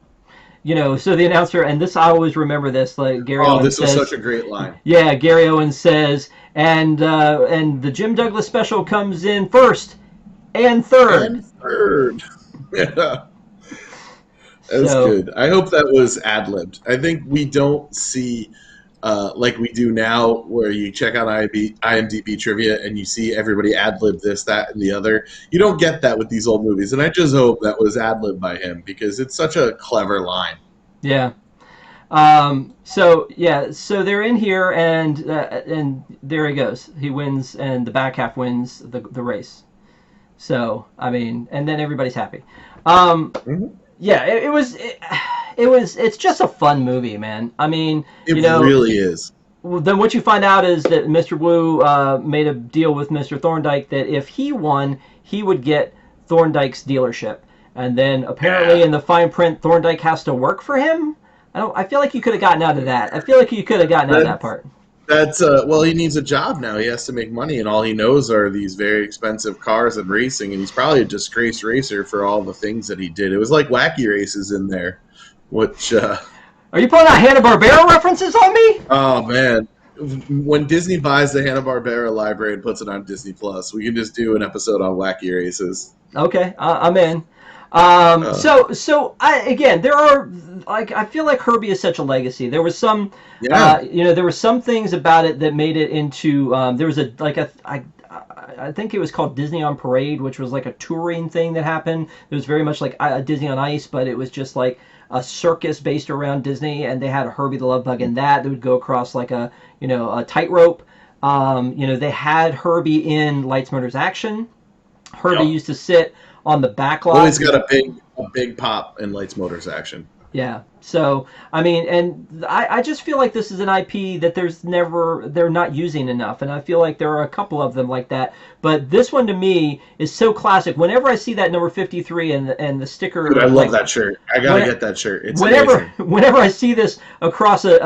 so the announcer, and this, I always remember this, like Gary Owen this says, was such a great line. Yeah, Gary Owen says, and the Jim Douglas special comes in first and third. Yeah. That's good. I hope that was ad-libbed. I think we don't see, like we do now, where you check out IMDb trivia and you see everybody ad-lib this, that, and the other. You don't get that with these old movies, and I just hope that was ad-libbed by him because it's such a clever line. Yeah. So they're in here, and there he goes. He wins, and the back half wins the race. So, I mean, and then everybody's happy. Yeah, it's just a fun movie, man. I mean, it really is. Then what you find out is that Mr. Wu made a deal with Mr. Thorndyke that if he won, he would get Thorndyke's dealership. And then apparently in the fine print, Thorndyke has to work for him. I feel like you could have gotten out of that. I feel like you could have gotten out of that part. That's well, he needs a job now. He has to make money, and all he knows are these very expensive cars and racing. And he's probably a disgraced racer for all the things that he did. It was like Wacky Races in there, which. Are you pulling out Hanna-Barbera references on me? Oh man, when Disney buys the Hanna-Barbera library and puts it on Disneyplus, we can just do an episode on Wacky Races. Okay, I'm in. Again, there are, like, I feel like Herbie is such a legacy. There was some, there were some things about it that made it into, there was I think it was called Disney on Parade, which was like a touring thing that happened. It was very much like Disney on Ice, but it was just like a circus based around Disney, and they had a Herbie the Love Bug in that would go across like a tightrope. They had Herbie in Lights, Motors, Action. Herbie used to sit on the back lot. Well, he's got a big pop in Lights, Motors, Action. Yeah. So, I mean, and I just feel like this is an IP that they're not using enough. And I feel like there are a couple of them like that. But this one to me is so classic. Whenever I see that number 53 and the sticker. Dude, I love that shirt. I got to get that shirt. It's amazing. amazing. Whenever I see this across a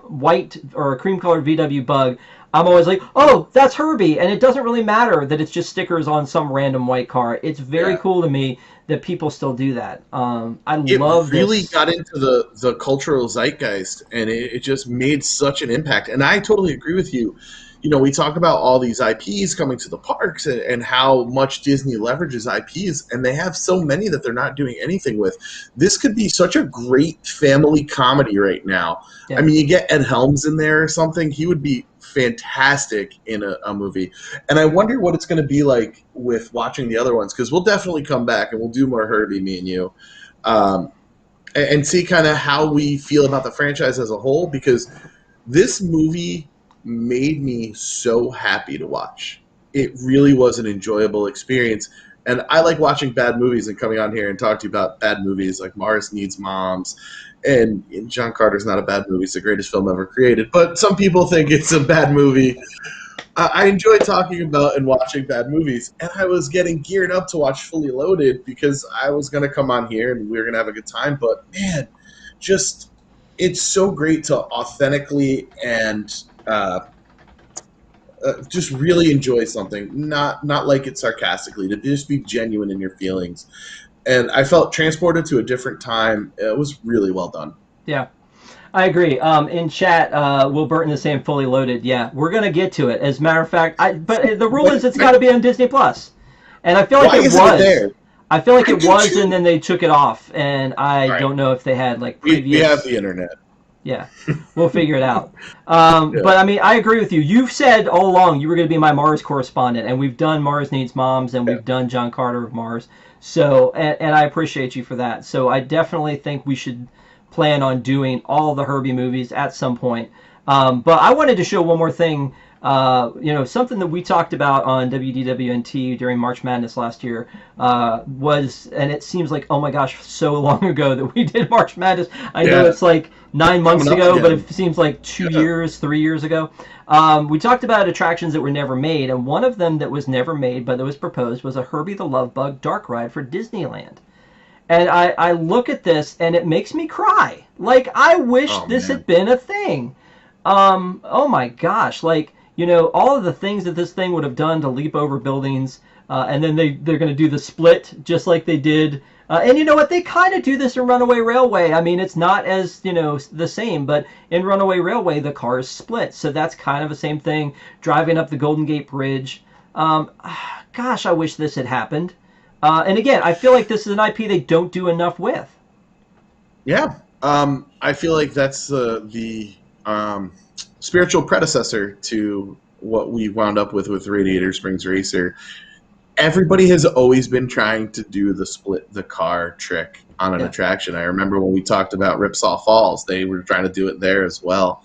white or a cream colored VW Bug, I'm always like, oh, that's Herbie. And it doesn't really matter that it's just stickers on some random white car. It's very Yeah. cool to me that people still do that. I It love really this. got into the cultural zeitgeist, and it just made such an impact. And I totally agree with you. You know, we talk about all these IPs coming to the parks, and how much Disney leverages IPs, and they have so many that they're not doing anything with. This could be such a great family comedy right now. I Yeah. mean, you get Ed Helms in there or something, he would be fantastic in a movie. And I wonder what it's going to be like with watching the other ones, because we'll definitely come back and we'll do more Herbie, me and you, um, and see kind of how we feel about the franchise as a whole, because this movie made me so happy to watch. It really was an enjoyable experience. And I like watching bad movies and coming on here and talk to you about bad movies like Mars Needs Moms. And John Carter's not a bad movie. It's the greatest film ever created. But some people think it's a bad movie. I enjoy talking about and watching bad movies. And I was getting geared up to watch Fully Loaded because I was going to come on here and we were going to have a good time. But man, just it's so great to authentically and just really enjoy something, not like it sarcastically, to just be genuine in your feelings. And I felt transported to a different time. It was really well done. Yeah. I agree. In chat, Will Burton is saying fully loaded. Yeah, we're gonna get to it. As a matter of fact, but the rule is it's got to be on Disney Plus, and I feel like Why it isn't it was. there? I feel like I it do was, too. and then they took it off, and I All right, don't know if they had like we have previous. the internet. Yeah, we'll figure it out. Yeah. But I mean, I agree with you. You've said all along you were going to be my Mars correspondent, and we've done Mars Needs Moms, and Yeah. we've done John Carter of Mars. So, and I appreciate you for that. So, I definitely think we should plan on doing all the Herbie movies at some point. But I wanted to show one more thing. Something that we talked about on WDWNT during March Madness last year was, and it seems like, oh my gosh, so long ago that we did March Madness. I know Yeah. it's like 9 months Coming up ago, but again. it seems like two Yeah. years, 3 years ago. We talked about attractions that were never made, and one of them that was never made but that was proposed was a Herbie the Love Bug dark ride for Disneyland. And I look at this and it makes me cry. Like, I wish Oh this man. had been a thing. Oh my gosh. Like, all of the things that this thing would have done to leap over buildings, and then they're going to do the split just like they did. And you know what? They kind of do this in Runaway Railway. I mean, it's not as, the same, but in Runaway Railway, the cars split. So that's kind of the same thing. Driving up the Golden Gate Bridge. Gosh, I wish this had happened. And again, I feel like this is an IP they don't do enough with. Yeah. I feel like that's the spiritual predecessor to what we wound up with Radiator Springs Racer. Everybody has always been trying to do the split the car trick on an Yeah. attraction. I remember when we talked about Ripsaw Falls, they were trying to do it there as well.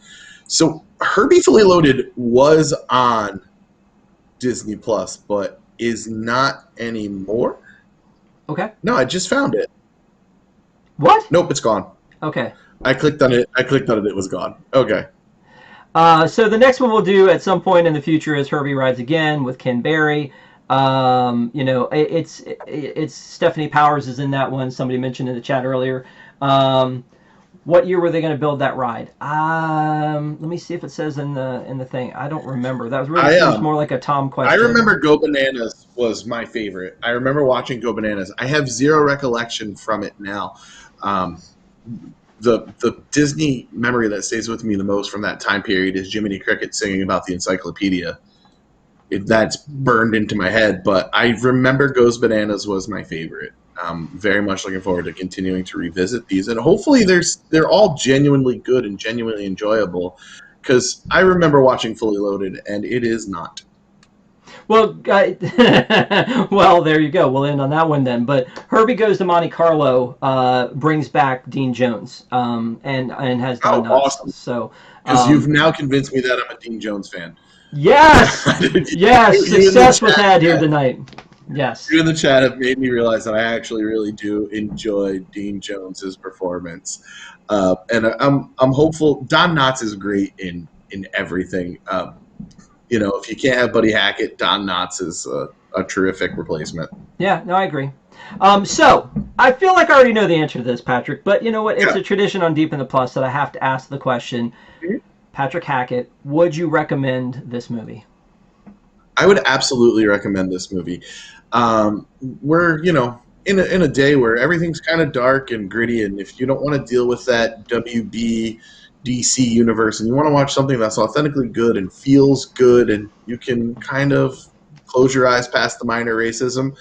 So Herbie Fully Loaded was on Disney Plus, but is not anymore. Okay. No, I just found it. What? Nope, it's gone. Okay. I clicked on it. It was gone. Okay. So the next one we'll do at some point in the future is Herbie Rides Again with Ken Berry. It's Stephanie Powers is in that one. Somebody mentioned in the chat earlier. What year were they going to build that ride? Let me see if it says in the thing. I don't remember. That was really seems more like a Tom question. I remember Go Bananas was my favorite. I remember watching Go Bananas. I have zero recollection from it now. The Disney memory that stays with me the most from that time period is Jiminy Cricket singing about the encyclopedia. That's burned into my head, but I remember Goes Bananas was my favorite. Very much looking forward to continuing to revisit these, and hopefully they're all genuinely good and genuinely enjoyable, because I remember watching Fully Loaded, and it is not. Well, well, there you go. We'll end on that one then. But Herbie Goes to Monte Carlo brings back Dean Jones, and has done awesome! So Because you've now convinced me that I'm a Dean Jones fan. Yes, yes, success was had here tonight. Yes, you in the chat have made me realize that I actually really do enjoy Dean Jones's performance, and I'm hopeful. Don Knotts is great in everything. If you can't have Buddy Hackett, Don Knotts is a terrific replacement. Yeah, no, I agree. So I feel like I already know the answer to this, Patrick. But you know what? It's a tradition on Deep in the Plus that I have to ask the question: Patrick Hackett, would you recommend this movie? I would absolutely recommend this movie. We're, in a day where everything's kind of dark and gritty, and if you don't want to deal with that WBDC universe and you want to watch something that's authentically good and feels good and you can kind of close your eyes past the minor racism,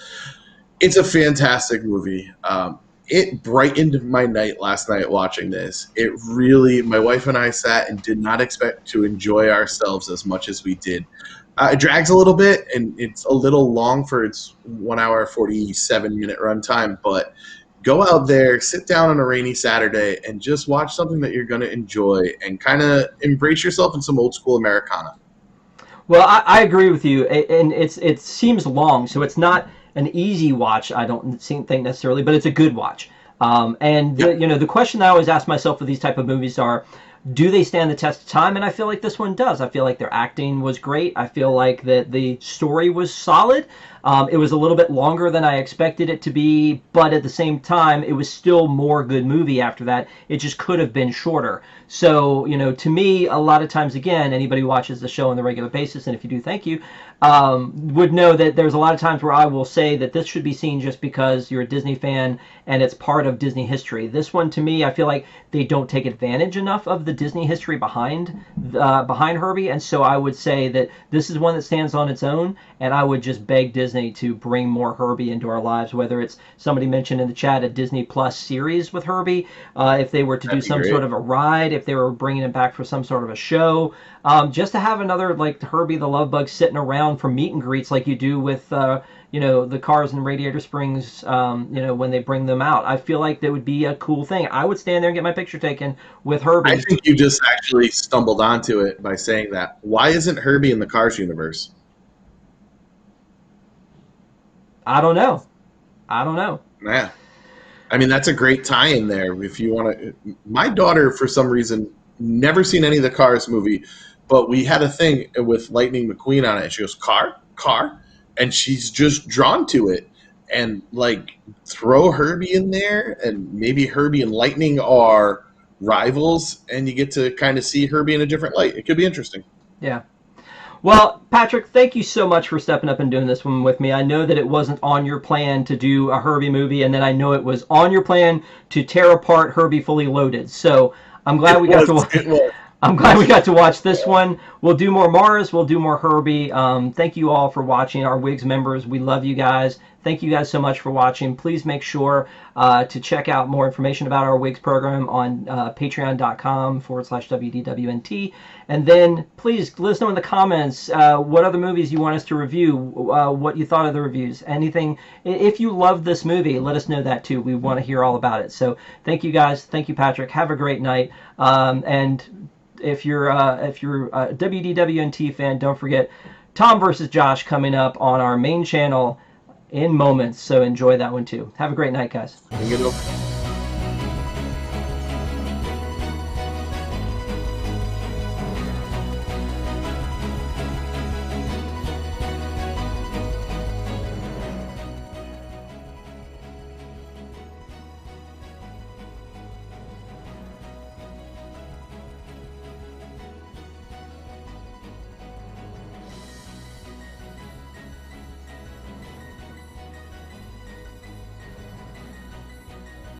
it's a fantastic movie. It brightened my night last night watching this. It really, my wife and I sat and did not expect to enjoy ourselves as much as we did. It drags a little bit, and it's a little long for its 1 hour, 47-minute runtime, but go out there, sit down on a rainy Saturday, and just watch something that you're going to enjoy and kind of embrace yourself in some old school Americana. Well, I agree with you, and it seems long, so it's not an easy watch, I don't think necessarily, but it's a good watch. The question I always ask myself for these type of movies are, do they stand the test of time? And I feel like this one does. I feel like their acting was great. I feel like that the story was solid. It was a little bit longer than I expected it to be, but at the same time, it was still more good movie after that. It just could have been shorter. So, to me, a lot of times, again, anybody who watches the show on the regular basis, and if you do, thank you, would know that there's a lot of times where I will say that this should be seen just because you're a Disney fan and it's part of Disney history. This one, to me, I feel like they don't take advantage enough of the Disney history behind Herbie, and so I would say that this is one that stands on its own, and I would just beg Disney to bring more Herbie into our lives, whether it's somebody mentioned in the chat a Disneyplus series with Herbie, if they were to do some sort of a ride, if they were bringing it back for some sort of a show, just to have another like Herbie the Love Bug sitting around for meet and greets like you do with the cars in Radiator Springs, when they bring them out. I feel like that would be a cool thing. I would stand there and get my picture taken with Herbie. I think you just actually stumbled onto it by saying that. Why isn't Herbie in the Cars universe? I don't know. Yeah. I mean, that's a great tie-in there. If you want to, my daughter, for some reason, never seen any of the Cars movie, but we had a thing with Lightning McQueen on it. She goes, car, and she's just drawn to it. And like, throw Herbie in there, and maybe Herbie and Lightning are rivals, and you get to kind of see Herbie in a different light. It could be interesting. Yeah. Well, Patrick, thank you so much for stepping up and doing this one with me. I know that it wasn't on your plan to do a Herbie movie, and then I know it was on your plan to tear apart Herbie Fully Loaded. So I'm glad we got to watch this one. We'll do more Mars. We'll do more Herbie. Thank you all for watching. Our WIGS members, we love you guys. Thank you guys so much for watching. Please make sure to check out more information about our WIGS program on patreon.com/WDWNT. And then please let us know in the comments what other movies you want us to review, what you thought of the reviews, anything. If you loved this movie, let us know that too. We want to hear all about it. So thank you guys. Thank you, Patrick. Have a great night. And if you're a WDWNT fan, don't forget Tom versus Josh coming up on our main channel in moments. So enjoy that one too. Have a great night, guys.